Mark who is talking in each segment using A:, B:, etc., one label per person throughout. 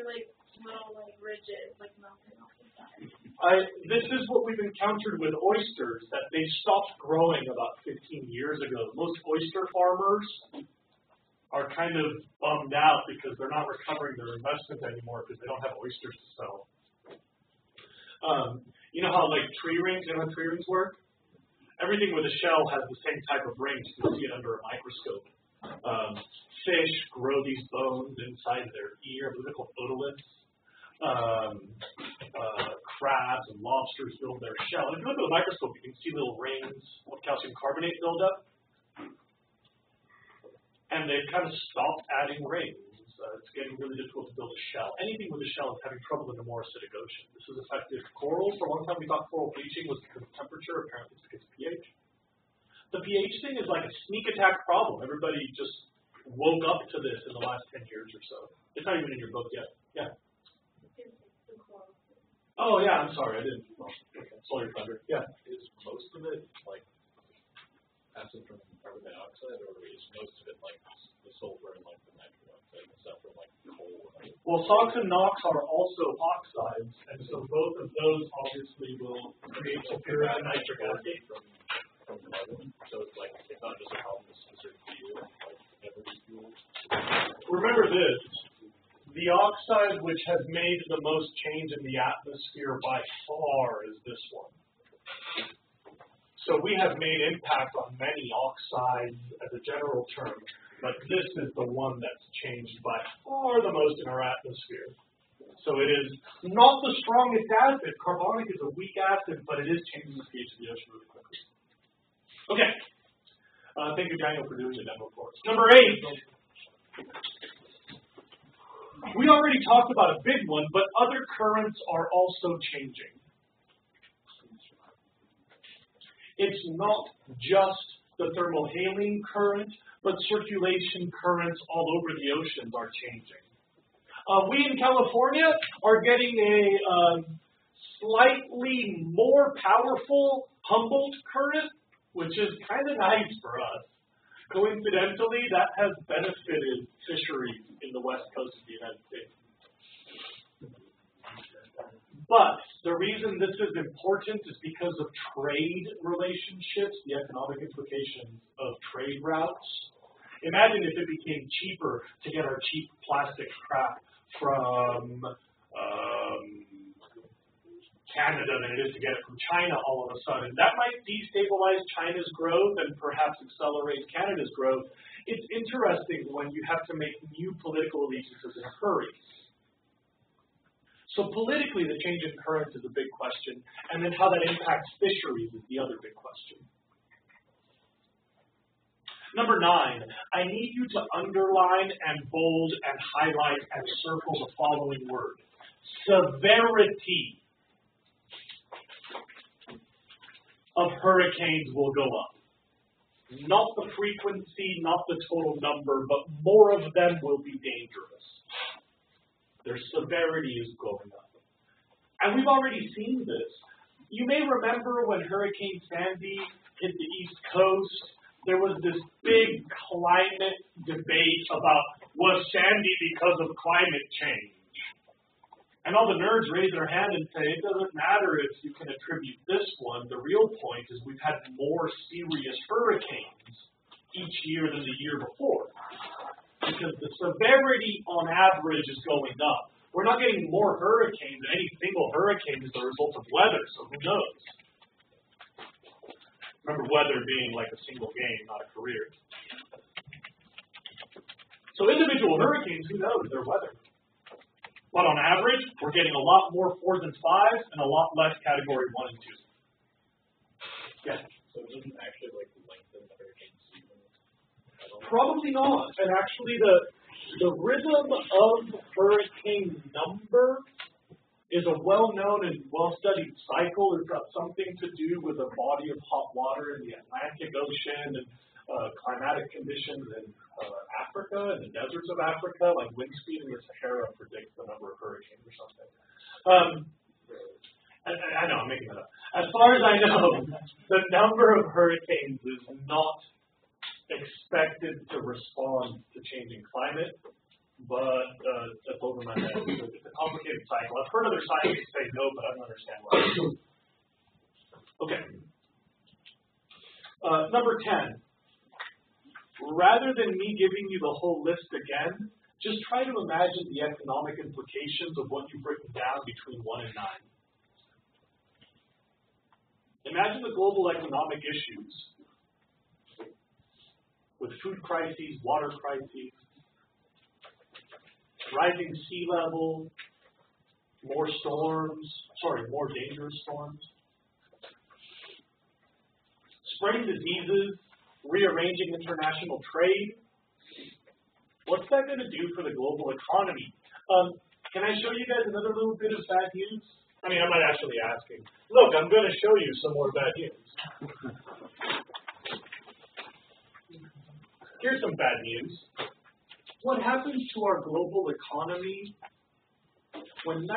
A: They're like little like ridges, like melting off the side.
B: This is what we've encountered with oysters, that they stopped growing about 15 years ago. Most oyster farmers are kind of bummed out because they're not recovering their investment anymore because they don't have oysters to sell. You know how like tree rings, you know how tree rings work? Everything with a shell has the same type of rings. You can see it under a microscope. Fish grow these bones inside their ear, they're called otoliths. Crabs and lobsters build their shell. If you look at the microscope, you can see little rings of calcium carbonate build up. And they've kind of stopped adding rings. It's getting really difficult to build a shell. Anything with a shell is having trouble in a more acidic ocean. This has affected corals. For a long time, we thought coral bleaching was because of temperature. Apparently, it's because of pH. The pH thing is like a sneak attack problem. Everybody just woke up to this in the last 10 years or so. It's not even in your book yet. Yeah. Oh, yeah, I'm sorry. I didn't. Well, okay. Stole your thunder. Yeah.
C: Is most of it like acid from carbon dioxide, or is most of it like the sulfur and like the nitric oxide and stuff from like coal?
B: Well, SOx and NOx are also oxides, and so both of those obviously will create sulfuric and nitric acid.
C: From carbon. So it's like it's not just a problem with specific fuel, like every fuel.
B: Remember this. The oxide which has made the most change in the atmosphere by far is this one. So we have made impact on many oxides as a general term, but this is the one that's changed by far the most in our atmosphere. So it is not the strongest acid. Carbonic is a weak acid, but it is changing the pH of the ocean really quickly. Okay. Thank you, Daniel, for doing the demo for us. Number 8. We already talked about a big one, but other currents are also changing. It's not just the thermohaline current, but circulation currents all over the oceans are changing. We in California are getting a slightly more powerful Humboldt current, which is kind of nice for us. Coincidentally, that has benefited fisheries in the west coast of the United States. But the reason this is important is because of trade relationships, the economic implications of trade routes. Imagine if it became cheaper to get our cheap plastic crap from Canada than it is to get it from China all of a sudden. That might destabilize China's growth and perhaps accelerate Canada's growth. It's interesting when you have to make new political allegiances in a hurry. So politically, the change in currents is a big question, and then how that impacts fisheries is the other big question. Number 9, I need you to underline and bold and highlight and circle the following word. Severity of hurricanes will go up. Not the frequency, not the total number, but more of them will be dangerous. Their severity is going up. And we've already seen this. You may remember when Hurricane Sandy hit the East Coast, there was this big climate debate about, was Sandy because of climate change? And all the nerds raise their hand and say, it doesn't matter if you can attribute this one. The real point is we've had more serious hurricanes each year than the year before. Because the severity on average is going up. We're not getting more hurricanes. Any single hurricane is the result of weather, so who knows? Remember weather being like a single game, not a career. So individual hurricanes, who knows? They're weather. But on average, we're getting a lot more 4s and 5s and a lot less category 1 and 2. Yeah.
C: So it doesn't actually like lengthen the hurricane season?
B: Probably not. And actually the rhythm of hurricane number is a well-known and well-studied cycle. It's got something to do with a body of hot water in the Atlantic Ocean and climatic conditions in Africa and the deserts of Africa, like wind speed in the Sahara predicts the number of hurricanes or something. I know, I'm making that up. As far as I know, the number of hurricanes is not expected to respond to changing climate, but that's over my head. It's a complicated cycle. I've heard other scientists say no, but I don't understand why. Okay. Number 10. Rather than me giving you the whole list again, just try to imagine the economic implications of what you've written down between 1 and 9. Imagine the global economic issues with food crises, water crises, rising sea level, more dangerous storms, spreading diseases, rearranging international trade. What's that going to do for the global economy? Can I show you guys another little bit of bad news? I mean, I'm not actually asking. Look, I'm going to show you some more bad news. Here's some bad news. What happens to our global economy when 90%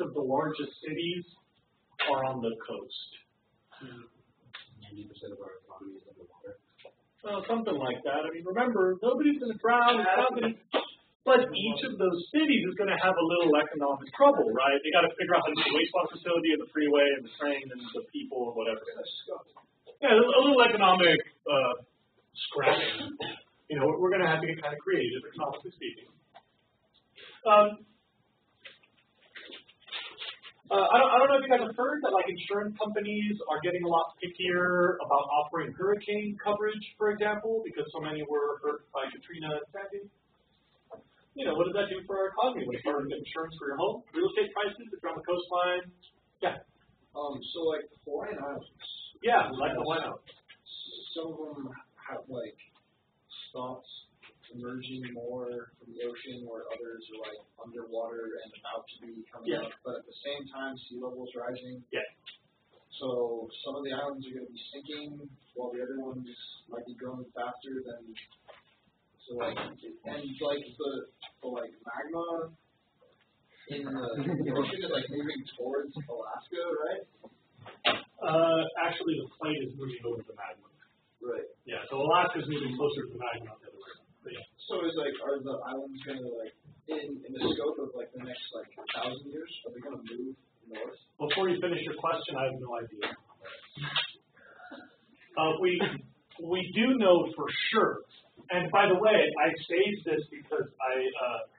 B: of the largest cities are on the coast?
C: 90% of our economy is underwater.
B: Well, something like that. I mean, remember, nobody's going to drown. It's not going to. But each of those cities is going to have a little economic trouble, right? They got to figure out how to do the wastewater facility and the freeway and the train and the people or whatever. Yeah, a little economic scrapping. You know, we're going to have to get kind of creative, economically speaking. I don't know if you guys have heard that like insurance companies are getting a lot pickier about offering hurricane coverage, for example, because so many were hurt by Katrina and Sandy. You know, what does that do for our economy? When you start insurance for your home, real estate prices, if you're on the coastline. Yeah.
D: So like Hawaiian Islands.
B: Yeah, like the Hawaiian Islands.
D: Some of them have like stopped emerging more from the ocean, where others are like underwater and about to be coming up. But at the same time, sea level's rising.
B: Yeah.
D: So some of the islands are going to be sinking, while the other ones might be growing faster than. So like, and like the like magma in the ocean is like moving towards Alaska, right?
B: Actually, the plate is moving over the magma.
D: Right.
B: Yeah. So Alaska's moving closer to the magma, not the other way. Yeah.
D: So is like, are the islands going to like, in the scope of like the next like 1,000 years, are they going to move north?
B: Before you finish your question, I have no idea. We do know for sure. And by the way, I saved this because I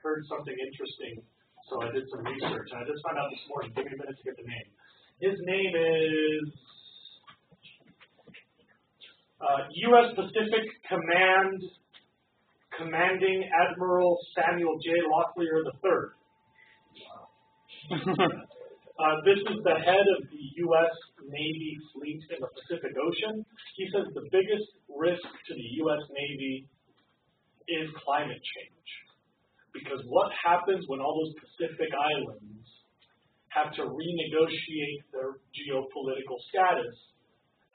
B: heard something interesting, so I did some research. And I just found out this morning. Give me a minute to get the name. His name is U.S. Pacific Commanding Admiral Samuel J. Locklear III. This is the head of the U.S. Navy fleet in the Pacific Ocean. He says the biggest risk to the U.S. Navy is climate change. Because what happens when all those Pacific islands have to renegotiate their geopolitical status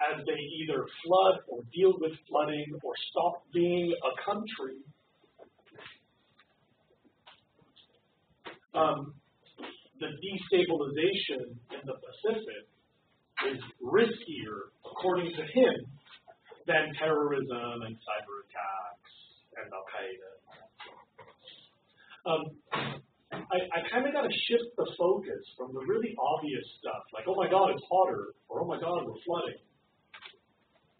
B: as they either flood or deal with flooding or stop being a country? The destabilization in the Pacific is riskier, according to him, than terrorism and cyber attacks and Al-Qaeda. I kind of got to shift the focus from the really obvious stuff, like, oh my God, it's hotter, or oh my God, we're flooding,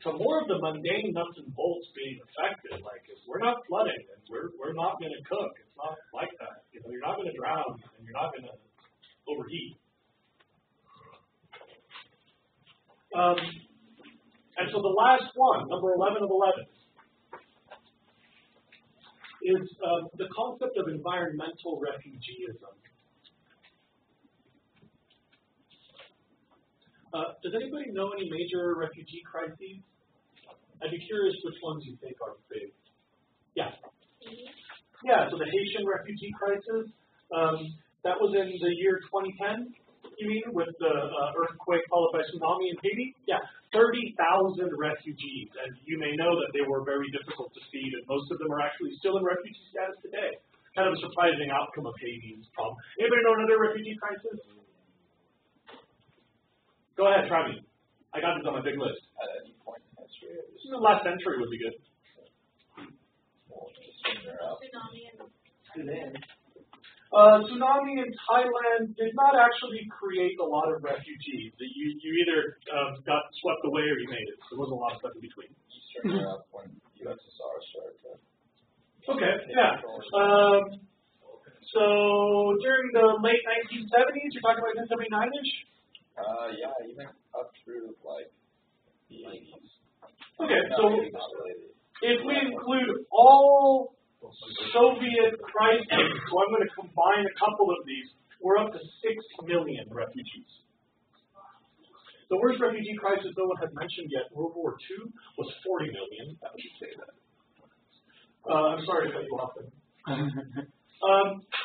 B: to more of the mundane nuts and bolts being affected. Like, if we're not flooding, and we're not going to cook. It's not like that. You know, you're not going to drown, and you're not going to overheat. And so the last one, number 11 of 11, is the concept of environmental refugeeism. Does anybody know any major refugee crises? I'd be curious which ones you think are big. Yeah. Yeah, so the Haitian refugee crisis, that was in the year 2010, you mean, with the earthquake followed by tsunami in Haiti? Yeah, 30,000 refugees, and you may know that they were very difficult to feed, and most of them are actually still in refugee status today. Kind of a surprising outcome of Haiti's problem. Anybody know another refugee crisis? Go ahead, try me. I got this on my big list.
D: At any point in history,
B: The last century would be good.
A: Tsunami and
D: Sudan.
B: Tsunami in Thailand did not actually create a lot of refugees. You either got swept away or you made it. There wasn't a lot of stuff in between.
E: Eastern Europe when USSR started.
B: Okay, yeah. So during the late 1970s, you're talking about 1979-ish?
E: Yeah, even up through like the 80s.
B: Okay, so if we include all Soviet crises, so I'm going to combine a couple of these, we're up to 6 million refugees. The worst refugee crisis no one had mentioned yet, World War II, was 40 million. I should say that. I'm sorry to cut you off there.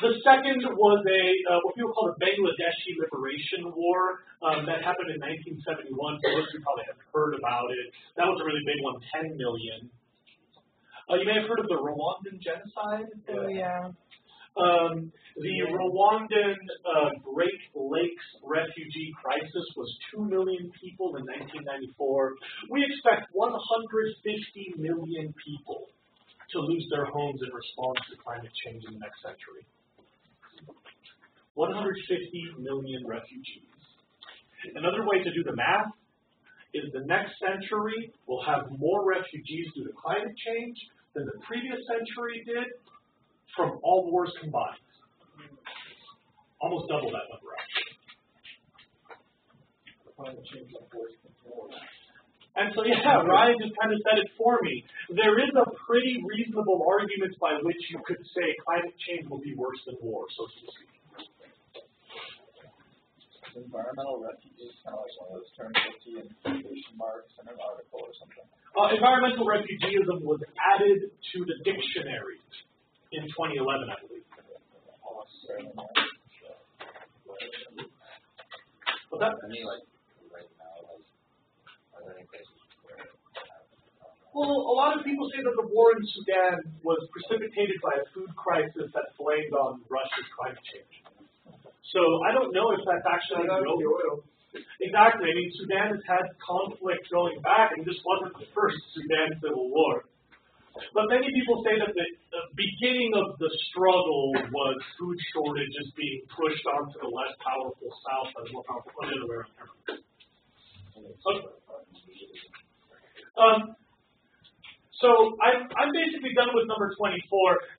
B: The second was what people call the Bangladeshi Liberation War that happened in 1971. So most of you probably have heard about it. That was a really big one, 10 million. You may have heard of the Rwandan genocide.
F: Oh, yeah.
B: The Rwandan Great Lakes refugee crisis was 2 million people in 1994. We expect 150 million people to lose their homes in response to climate change in the next century. 150 million refugees. Another way to do the math is the next century will have more refugees due to climate change than the previous century did from all wars combined. Almost double that number, actually.
D: Climate change is force control.
B: And so, yeah, Ryan just kind of said it for me. There is a pretty reasonable argument by which you could say climate change will be worse than war, so to speak.
E: Environmental refugees, kind of like one of those terms you see in quotation marks in an article or something.
B: Environmental refugeeism was added to the dictionary in 2011, I believe. What's that?
E: I mean, like, right now, like, are there any places where
B: Well, a lot of people say that the war in Sudan was precipitated by a food crisis that blamed on Russia's climate change. So I don't know if that's actually real. Exactly. I mean, Sudan has had conflict going back, and this wasn't the first Sudan civil war. But many people say that the beginning of the struggle was food shortages being pushed onto the less powerful South by the more powerful other way around. So I'm basically done with number 24,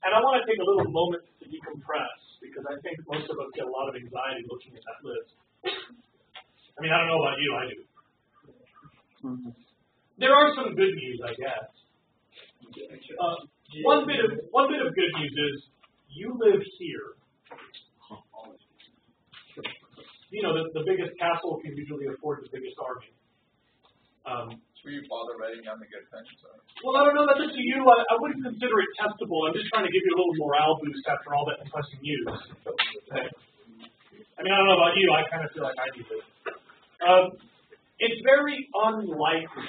B: and I want to take a little moment to decompress, because I think most of us get a lot of anxiety looking at that list. I mean, I don't know about you, I do. There are some good news, I guess. One bit of good news is you live here. You know, the biggest castle can usually afford the biggest army.
E: Will you bother writing down the good things?
B: Well, I don't know. That's up to you. I wouldn't consider it testable. I'm just trying to give you a little morale boost after all that depressing news. I mean, I don't know about you. I kind of feel like I do this. It's very unlikely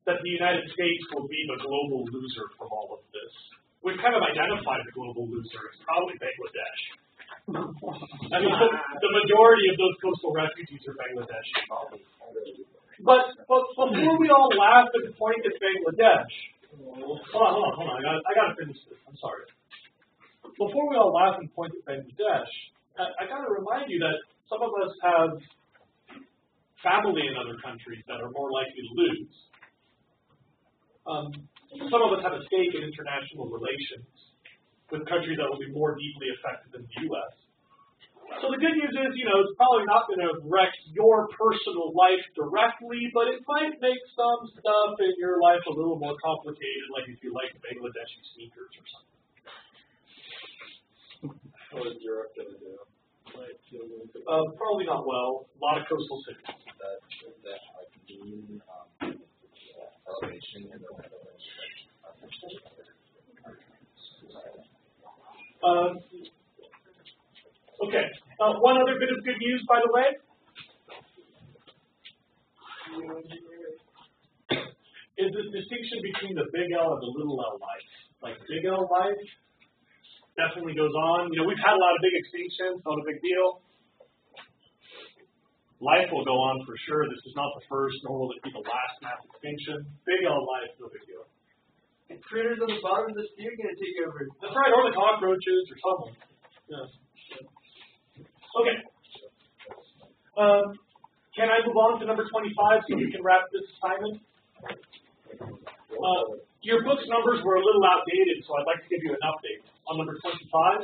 B: that the United States will be the global loser from all of this. We've kind of identified the global loser. It's probably Bangladesh. I mean, the majority of those coastal refugees are Bangladesh. But before we all laugh and point at Bangladesh, hold on. I got to finish this. I'm sorry. Before we all laugh and point at Bangladesh, I got to remind you that some of us have family in other countries that are more likely to lose. Some of us have a stake in international relations with countries that will be more deeply affected than the U.S. So the good news is, it's probably not going to wreck your personal life directly, but it might make some stuff in your life a little more complicated, like if you like Bangladeshi sneakers or something.
C: What is Europe going to do?
B: Probably not well. A lot of coastal cities.
E: That like mean elevation in the
B: Okay. One other bit of good news, by the way. Is the distinction between the big L and the little L life. Like big L life definitely goes on. We've had a lot of big extinctions, not a big deal. Life will go on for sure. This is not the first, nor will it be the last mass extinction. Big L life, no big deal.
F: The critters on the bottom of the steer gonna take over.
B: That's right, or the cockroaches or something. Yeah. Okay. Can I move on to number 25 so we can wrap this assignment? Your book's numbers were a little outdated, so I'd like to give you an update. On number 25,